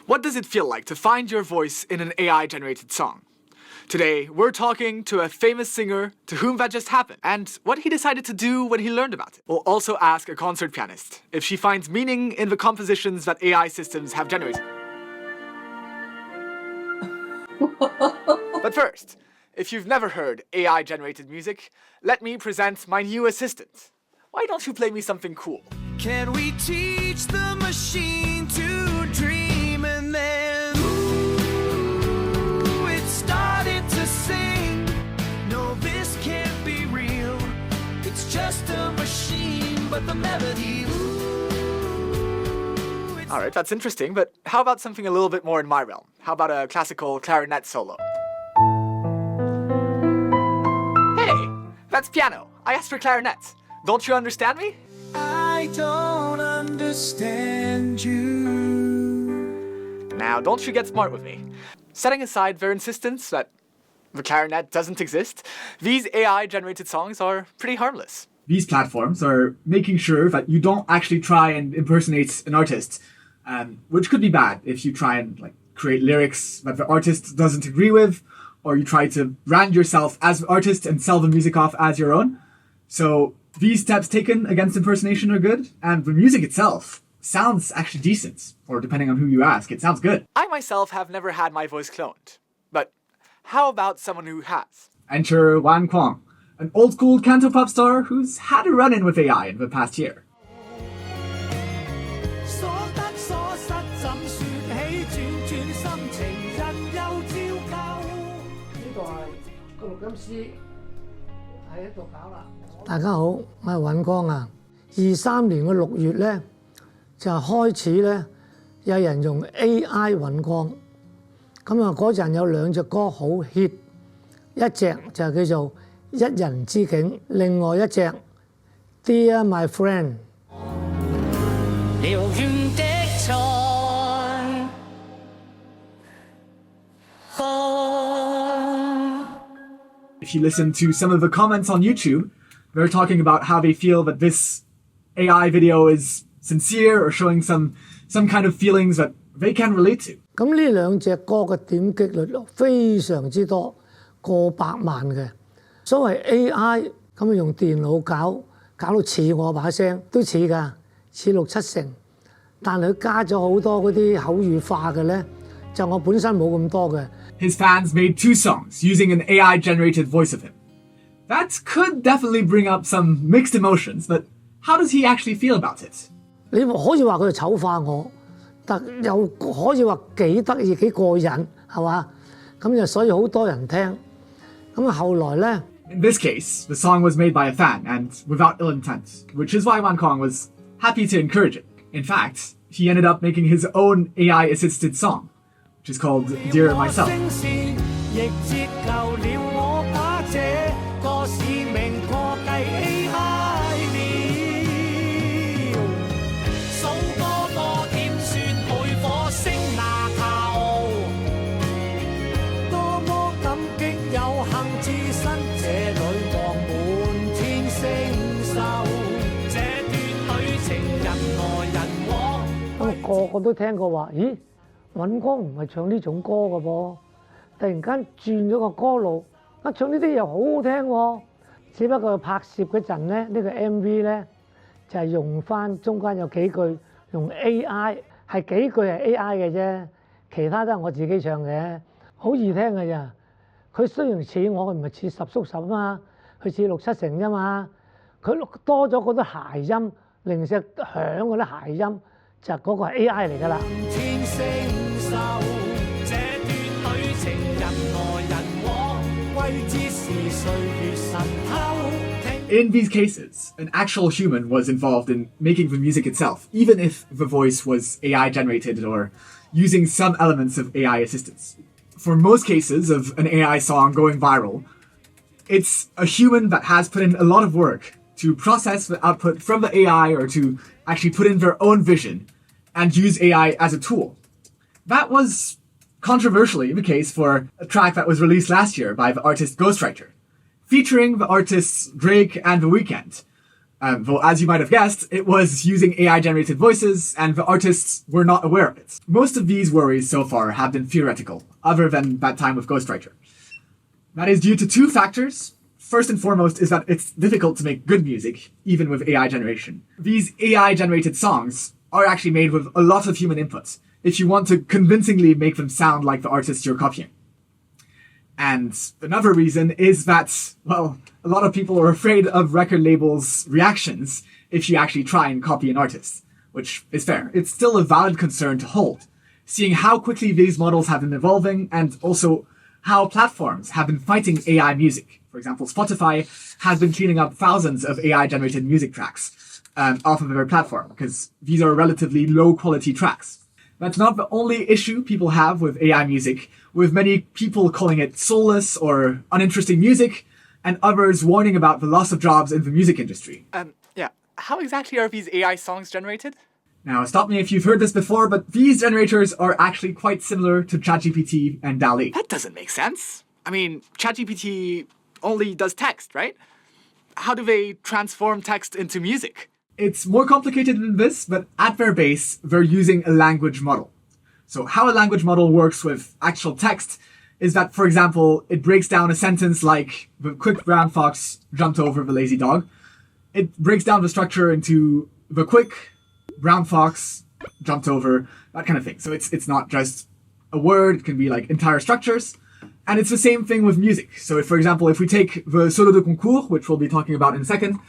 What does it feel like to find your voice in an AI-generated song? Today, we're talking to a famous singer to whom that just happened, and what he decided to do when he learned about it. We'll also ask a concert pianist if she finds meaning in the compositions that AI systems have generated. But first, if you've never heard AI-generated music, let me present my new assistant. Why don't you play me something cool? Can we teach the machine to dream and then ooh, it started to sing. No, this can't be real. It's just a machine, but the melody ooh, Alright, that's interesting, but how about something a little bit more in my realm? How about a classical clarinet solo? Hey, that's piano. I asked for clarinet. Don't you understand me? I don't understand you. Now, don't you get smart with me. Setting aside their insistence that the clarinet doesn't exist, these AI-generated songs are pretty harmless. These platforms are making sure that you don't actually try and impersonate an artist, which could be bad if you try and create lyrics that the artist doesn't agree with, or you try to brand yourself as the artist and sell the music off as your own. So these steps taken against impersonation are good, and the music itself sounds actually decent, or depending on who you ask, it sounds good. I myself have never had my voice cloned, but how about someone who has? Enter Wan Kwong, an old-school cantopop star who's had a run-in with AI in the past year. Đại家好，我係尹光啊。23年嘅6月咧，就開始咧有人用 AI 尹光。咁啊嗰陣有2隻歌好 hit， 一隻就叫做《一人之境》，另外一隻 Dear My Friend。遼遠的菜。If you listen to some of the comments on YouTube, they're talking about how they feel that this AI video is sincere or showing some kind of feelings that they can relate to. 咁呢2隻歌嘅點擊率非常之多，過百萬嘅。所謂 AI 咁用電腦搞到似我把聲，都似㗎，似6-7成。但佢加咗好多嗰啲口語化嘅咧，就我本身冇咁多嘅。His fans made 2 songs using an AI-generated voice of him. That could definitely bring up some mixed emotions, but how does he actually feel about it? 你可以話佢係醜化我，但又可以話幾得意幾過癮，係嘛？咁就所以好多人聽。咁後來咧 In this case, the song was made by a fan and without ill intent, which is why Wan Kwong was happy to encourage it. In fact, he ended up making his own AI-assisted song, which is called Dear Myself.個個都聽過話，咦，尹光唔係唱呢種歌嘅噃，突然間轉咗個歌路，唱呢啲又好好聽喎。只不過拍攝嗰陣咧，呢個 MV 咧就係用翻中間有幾句用 AI， 係幾句係 AI 嘅啫，其他都係我自己唱嘅，好易聽嘅咋。佢雖然似我，佢唔係似10叔10啊嘛，佢似6-7成啫嘛，佢多咗嗰啲諧音，零舍響嗰啲諧音。就嗰個係 AI 嚟㗎啦。In these cases, an actual human was involved in making the music itself, even if the voice was AI-generated or using some elements of AI assistance. For most cases of an AI song going viral, it's a human that has put in a lot of work to process the output from the AI or to actually put in their own vision and use AI as a tool. That was controversially the case for a track that was released last year by the artist Ghostwriter, featuring the artists Drake and The Weeknd, Though, as you might have guessed, it was using AI-generated voices, and the artists were not aware of it. Most of these worries so far have been theoretical, other than that time with Ghostwriter. That is due to two factors. First and foremost is that it's difficult to make good music, even with AI generation. These AI-generated songs are actually made with a lot of human input, if you want to convincingly make them sound like the artist you're copying. And another reason is that, well, a lot of people are afraid of record labels' reactions if you actually try and copy an artist, which is fair. It's still a valid concern to hold, seeing how quickly these models have been evolving and also how platforms have been fighting AI music. For example, Spotify has been cleaning up thousands of AI-generated music tracks off of their platform because these are relatively low-quality tracks. That's not the only issue people have with AI music, with many people calling it soulless or uninteresting music, and others warning about the loss of jobs in the music industry. Yeah. How exactly are these AI songs generated? Now, stop me if you've heard this before, but these generators are actually quite similar to ChatGPT and DALL-E. That doesn't make sense. I mean, ChatGPT only does text, right? How do they transform text into music? It's more complicated than this, but at their base, they're using a language model. So how a language model works with actual text is that, for example, it breaks down a sentence like, the quick brown fox jumped over the lazy dog. It breaks down the structure into the quick brown fox jumped over, that kind of thing. So it's not just a word, it can be like entire structures. And it's the same thing with music. So if, for example, if we take the solo de concours, which we'll be talking about in a second.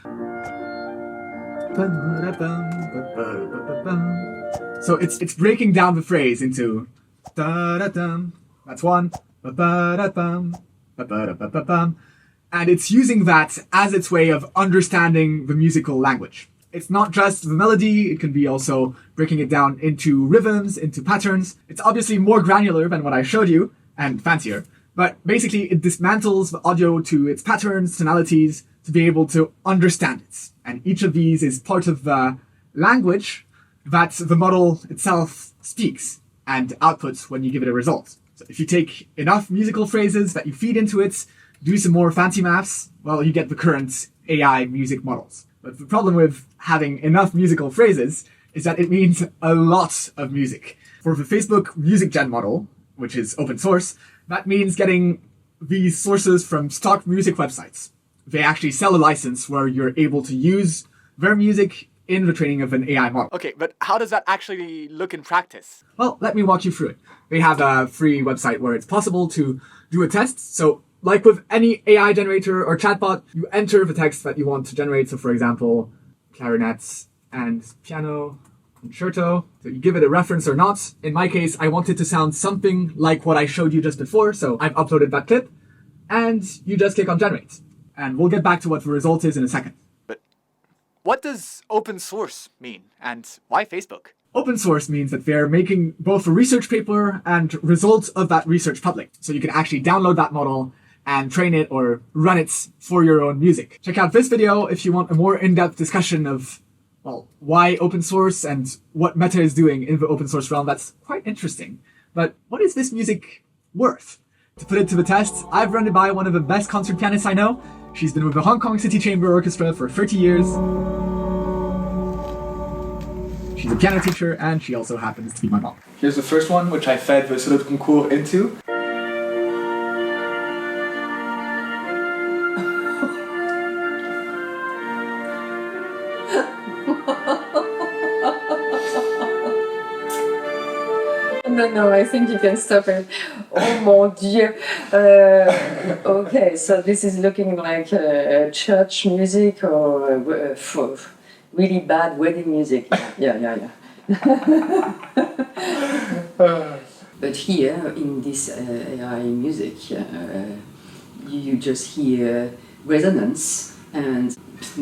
So it's breaking down the phrase into da-da-dum, that's one, ba-ba-da-bum, ba-ba-da-ba-ba-bum, and it's using that as its way of understanding the musical language. It's not just the melody, it can be also breaking it down into rhythms, into patterns. It's obviously more granular than what I showed you, and fancier, but basically it dismantles the audio to its patterns, tonalities, to be able to understand it. And each of these is part of the language that the model itself speaks and outputs when you give it a result. So if you take enough musical phrases that you feed into it, do some more fancy maths, well, you get the current AI music models. But the problem with having enough musical phrases is that it means a lot of music. For the Facebook Music Gen model, which is open source, that means getting these sources from stock music websites. They actually sell a license where you're able to use their music in the training of an AI model. Okay, but how does that actually look in practice? Well, let me walk you through it. They have a free website where it's possible to do a test. So like with any AI generator or chatbot, you enter the text that you want to generate. So for example, clarinets and piano, concerto. So you give it a reference or not. In my case, I want it to sound something like what I showed you just before. So I've uploaded that clip and you just click on generate. And we'll get back to what the result is in a second. But what does open source mean, and why Facebook? Open source means that they're making both a research paper and results of that research public. So you can actually download that model and train it or run it for your own music. Check out this video if you want a more in-depth discussion of, well, why open source and what Meta is doing in the open source realm. That's quite interesting. But what is this music worth? To put it to the test, I've run it by one of the best concert pianists I know. She's been with the Hong Kong City Chamber Orchestra for 30 years. She's a piano teacher, and she also happens to be my mom. Here's the first one, which I fed the solo de concours into. No, I think you can stop it. Oh mon Dieu. Okay, so this is looking like church music or really bad wedding music. Yeah. But here in this AI music, you just hear resonance and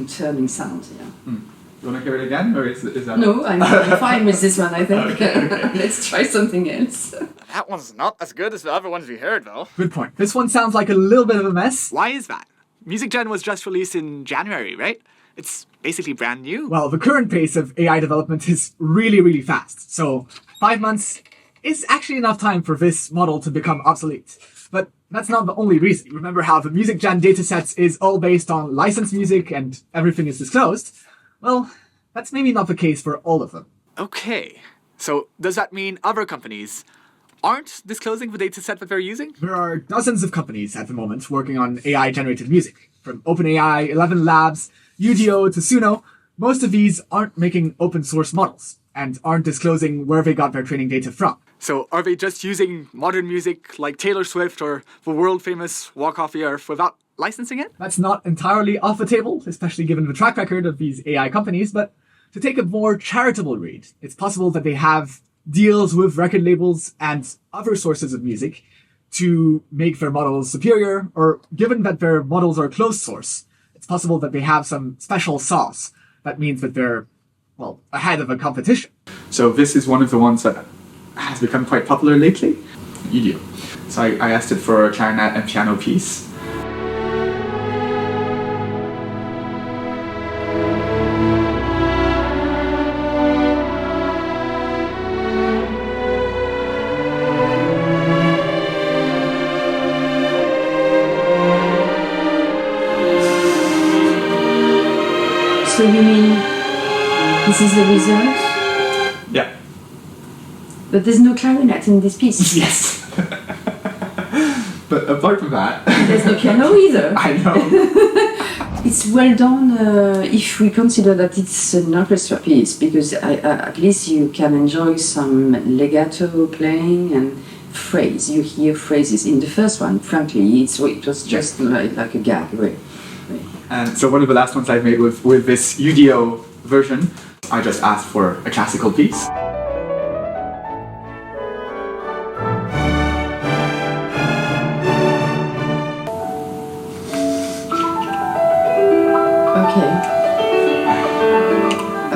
turning sound. Yeah. You want to hear it again, or is that... No, I'm fine with this one, I think. Okay. Let's try something else. That one's not as good as the other ones we heard, though. Good point. This one sounds like a little bit of a mess. Why is that? Music Gen was just released in January, right? It's basically brand new. Well, the current pace of AI development is really, really fast. So 5 months is actually enough time for this model to become obsolete. But that's not the only reason. Remember how the music gen datasets is all based on licensed music and everything is disclosed? Well, that's maybe not the case for all of them. Okay, so does that mean other companies aren't disclosing the dataset that they're using? There are dozens of companies at the moment working on AI-generated music. From OpenAI, 11 Labs, Udio to Suno, most of these aren't making open source models and aren't disclosing where they got their training data from. So are they just using modern music like Taylor Swift or the world-famous Walk Off the Earth without licensing it? That's not entirely off the table, especially given the track record of these AI companies, but to take a more charitable read, it's possible that they have deals with record labels and other sources of music to make their models superior, or given that their models are closed source, it's possible that they have some special sauce that means that they're, well, ahead of a competition. So this is one of the ones that has become quite popular lately, Udio. So I asked it for a clarinet and piano piece. So you mean this is the result? Yeah. But there's no clarinet in this piece. Yes. But apart from that, There's no piano either. I know. It's well done if we consider that it's an orchestra piece, because at least you can enjoy some legato playing and phrase. You hear phrases. In the first one, frankly, it was just like a gag. Right? And so one of the last ones I made with this Udio version, I just asked for a classical piece.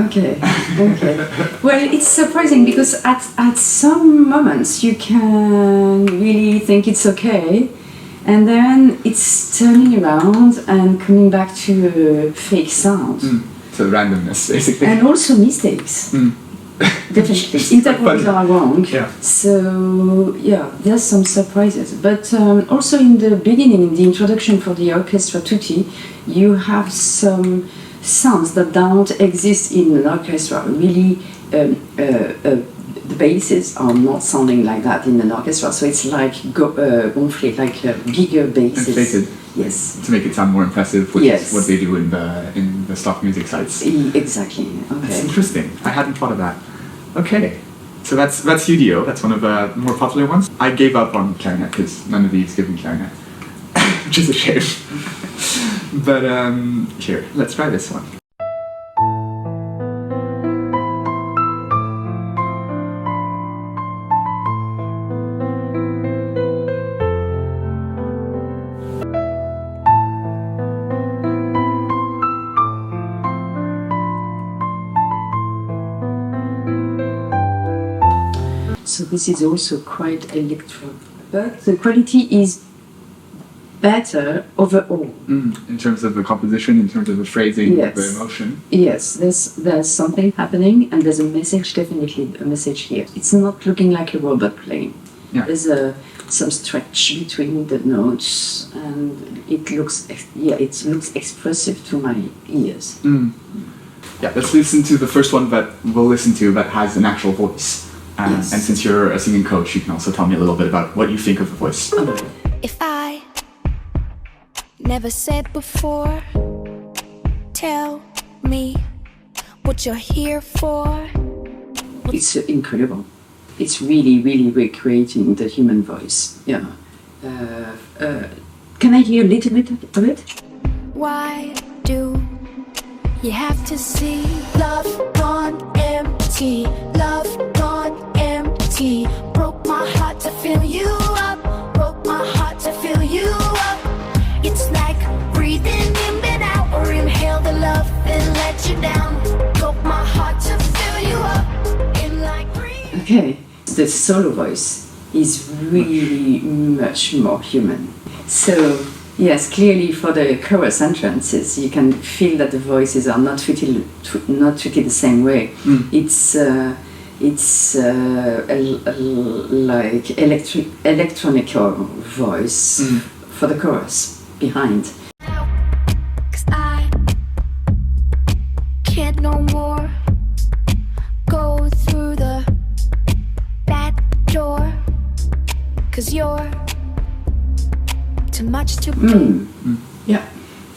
Okay. Well, it's surprising because at some moments you can really think it's okay, and then it's turning around and coming back to a fake sound. So randomness, basically. And also mistakes. Definitely. Intervals are wrong. Yeah. So, yeah, there's some surprises. But also in the beginning, in the introduction for the orchestra tutti, you have some sounds that don't exist in an orchestra. Really, the basses are not sounding like that in an orchestra. So it's like gonflé, like bigger basses. Inflated. Yes. To make it sound more impressive, which Yes. is what they do in the stock music sites. Exactly. That's Okay. interesting. I hadn't thought of that. Okay. So that's Udio. That's one of the more popular ones. I gave up on clarinet because none of these give me clarinet, which is a shame. But here, let's try this one. So this is also quite electro, but the quality is better overall. In terms of the composition, in terms of the phrasing, Yes. the emotion. Yes, there's something happening, and there's a message, definitely a message here. It's not looking like a robot playing. Yeah. There's some stretch between the notes, and it looks expressive to my ears. Yeah, let's listen to the first one that we'll listen to that has an actual voice. Yes. And since you're a singing coach, you can also tell me a little bit about what you think of the voice. If I never said before, tell me what you're here for. It's incredible. It's really, really recreating the human voice. Yeah. Can I hear a little bit of it? Why do you have to see love gone empty? Love gone empty. Broke my heart to fill you up. Broke my heart to fill you up. It's like breathing in and out, or inhale the love and let you down. Broke my heart to fill you up. In like breathing. Okay. The solo voice is really much more human. So, yes, clearly for the chorus entrances, you can feel that the voices are not treated the same way. It's it's like electronic voice for the chorus behind. 'Cause I can't no more go through the back door. 'Cause you're too much to pay. Yeah.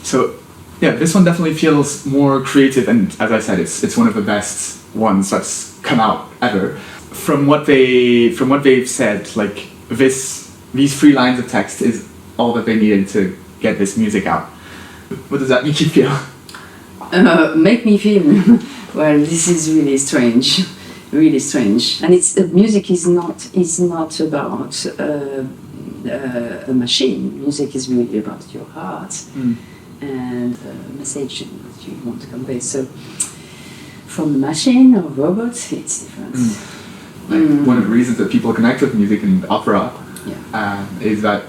So, yeah, this one definitely feels more creative, and as I said, it's one of the best ones that's come out ever. From what they've said, like these 3 lines of text is all that they needed to get this music out. What does that make you feel? Make me feel. Well, this is really strange, really strange. And it's music is not about a machine. Music is really about your heart and the message that you want to convey. So, from the machine or robot, it's different. One of the reasons that people connect with music and opera is that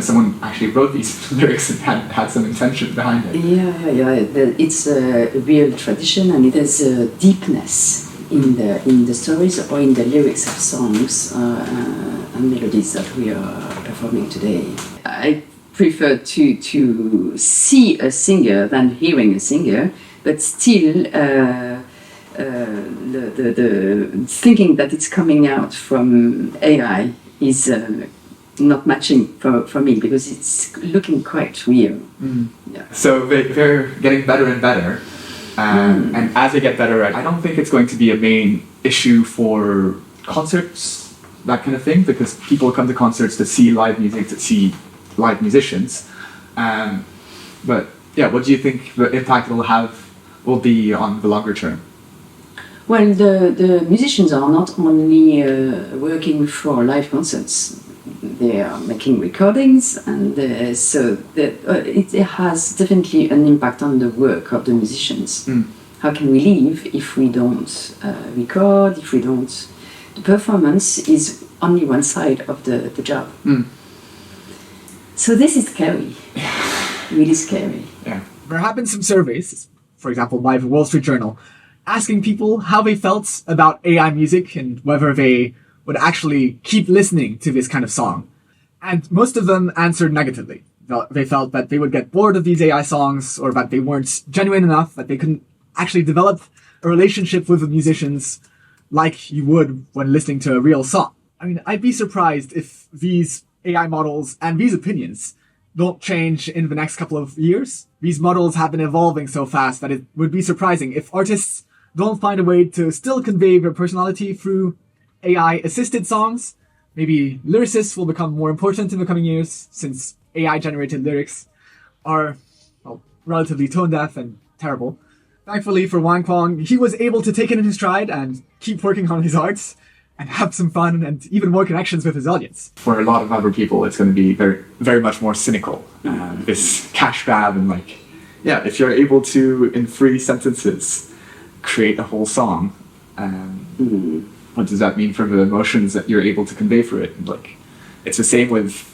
someone actually wrote these lyrics and had some intention behind it. It's a real tradition, and there's a deepness in the stories or in the lyrics of songs and melodies that we are performing today. I prefer to see a singer than hearing a singer, but still the thinking that it's coming out from AI is not matching for me, because it's looking quite real. Yeah. So they're getting better and better, and as they get better, I don't think it's going to be a main issue for concerts, that kind of thing, because people come to concerts to see live music, to see live musicians. But yeah, what do you think the impact will be on the longer term? Well, the musicians are not only working for live concerts. They are making recordings, and so it has definitely an impact on the work of the musicians. How can we live if we don't record, if we don't... The performance is only one side of the job. So this is scary, really scary. Yeah. There have been some surveys, for example, by the Wall Street Journal, asking people how they felt about AI music and whether they would actually keep listening to this kind of song. And most of them answered negatively. They felt that they would get bored of these AI songs, or that they weren't genuine enough, that they couldn't actually develop a relationship with the musicians like you would when listening to a real song. I mean, I'd be surprised if these AI models and these opinions don't change in the next couple of years. These models have been evolving so fast that it would be surprising if artists don't find a way to still convey their personality through AI-assisted songs. Maybe lyricists will become more important in the coming years, since AI-generated lyrics are, relatively tone-deaf and terrible. Thankfully for Wang Kwong, he was able to take it in his stride and keep working on his arts and have some fun and even more connections with his audience. For a lot of other people, it's going to be very, very much more cynical. This cash grab and if you're able to, in 3 sentences, create a whole song, what does that mean for the emotions that you're able to convey through it? It's the same with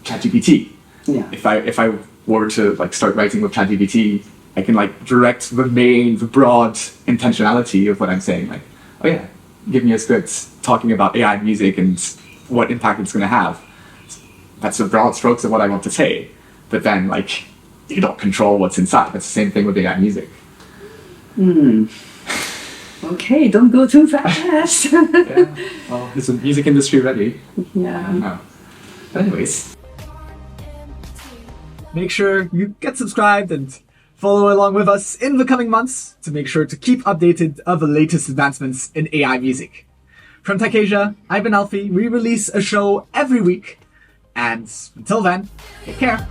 ChatGPT. Yeah. If I were to start writing with ChatGPT, I can direct the broad intentionality of what I'm saying. Give me a script talking about AI music and what impact it's going to have. That's the broad strokes of what I want to say. But then you don't control what's inside. That's the same thing with AI music. Okay, don't go too fast. Yeah. Well, is the music industry ready? Yeah. I don't know. But anyways. Make sure you get subscribed and follow along with us in the coming months to make sure to keep updated of the latest advancements in AI music. From Tech Asia, I've been Alfie. We release a show every week. And until then, take care.